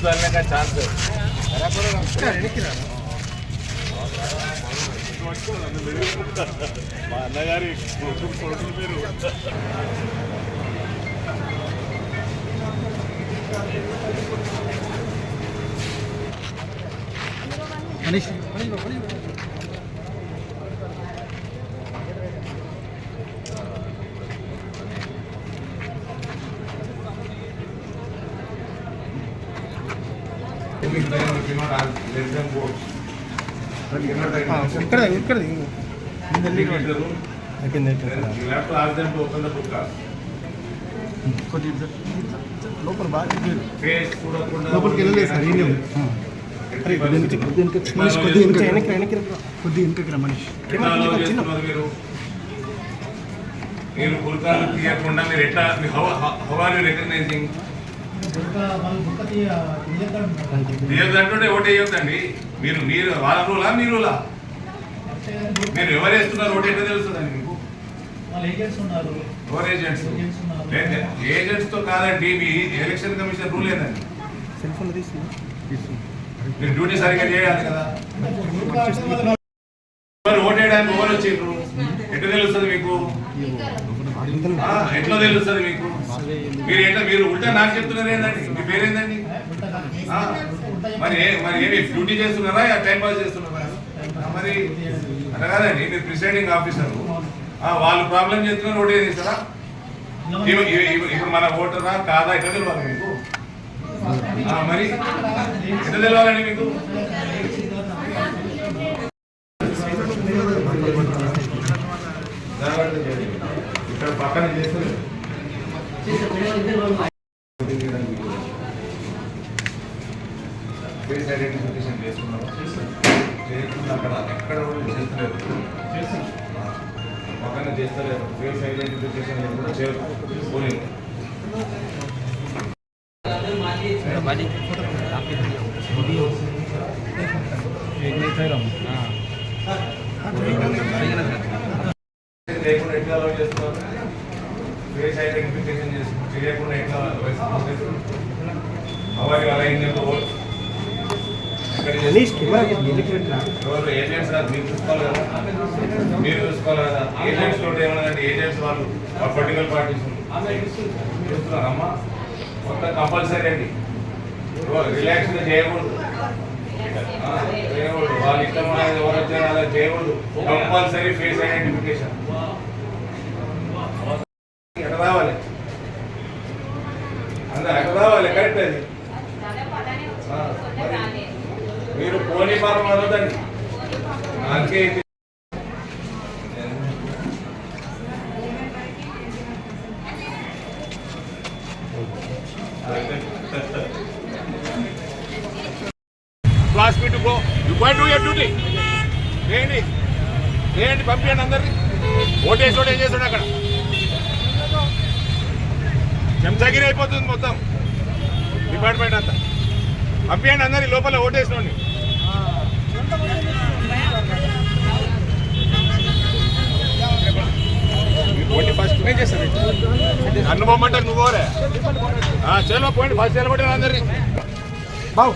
डालने का चांस है మా అన్నగారి కొడుకులు మీరు మనీష్ లోపల బాగా లోపలికి వెళ్ళలేదు సార్ కొద్దిగా మనిషి మీరు గుర్కాలు తీయకుండా మీరు ఎట్లా హౌ ఆర్ యూ రికగ్నైజింగ్ తీయద్దంటే ఓటు వేయొద్దండి. మీరు వాళ్ళ రూలా మీ రూలా? మీరు ఎవరు వేస్తున్నారు ఓటు ఎట్లా తెలుస్తుందండి మీకు? ఎవరు ఏజెంట్స్? ఏజెంట్స్ తో కాదండి, మీ ఎలక్షన్ కమిషన్ రూల్ ఏందండి? మీరు డ్యూటీ సరిగ్గా చేయాలి కదా. ఓటు వేయడానికి ఎవరు వచ్చిండ్రు ఎట్లా తెలుస్తుంది మీకు? ఎట్లా తెలుస్తుంది మీకు? మీరు ఉల్టా నాకు చెప్తున్నారు ఏందండి? మీ పేరేందండి? మరి ఏమి డ్యూటీ చేస్తున్నారా టైం పాస్ చేస్తున్నారా? మరి అట్లా కాదండి, మీరు ప్రిసైడింగ్ ఆఫీసర్, వాళ్ళు ప్రాబ్లం చేస్తున్నారు ఓటు చేస్తారా? ఇప్పుడు మన ఓటరా కాదా ఎట్లా తెలియాలి మీకు? మరి ఎట్లా తెలియాలండి మీకు? ఇక్కడ పక్కన చేస్తారు ఫేస్ ఐడెంటిఫికేషన్ చేసుకున్నాము, చేయకుండా అక్కడ ఎక్కడ కూడా చేస్తలేదు, పక్కన చేస్తలేదు. ఫేస్ ఐడెంటిఫికేషన్ కూడా చేసుకోలేదు. లేకుండా ఎట్లా అలౌ చేస్తున్నారు? ఫేస్ ఐడెంటిఫికేషన్ చేయకుండా ఎట్లా అవర్ అలైన్మెంట్ ఓట్ ఎవరు ఏజెంట్స్ కాదు, మీరు చూసుకోవాలి కదా. మీరు చూసుకోవాలి కదా. ఏజెంట్స్ తోటి ఏమన్నదంటే ఏజెంట్స్ వాళ్ళు పొలిటికల్ పార్టీస్ చూస్తున్నారమ్మా, మొత్తం కంపల్సరీ అండి. రిలాక్స్ చేయకూడదు, వాళ్ళు ఇష్టం ఎవరు వచ్చారో అలా చేయకూడదు. కంపల్సరీ ఫేస్ ఐడెంటిఫికేషన్ ఎక్కడ రావాలి, అందరూ ఎక్కడ రావాలి. కరెక్ట్ అది. మీరు పోనీ పాపం అనొద్దండి. అందుకే class me to go. You go and do your duty. చేయండి, పంపించండి అందరినీ. ఓటేసి చేస్తాడు అక్కడ చెంచాగిరి అయిపోతుంది మొత్తం డిపార్ట్మెంట్ అంతా. పంపించండి అందరి లోపల ఓటేసినోండి. ఓటి ఫస్ట్ చేస్తాను నన్ను పొమ్మంటారు, నువ్వు పోరే. చేలో పోయింది ఫస్ట్ నిలబడి అందరినీ బావు.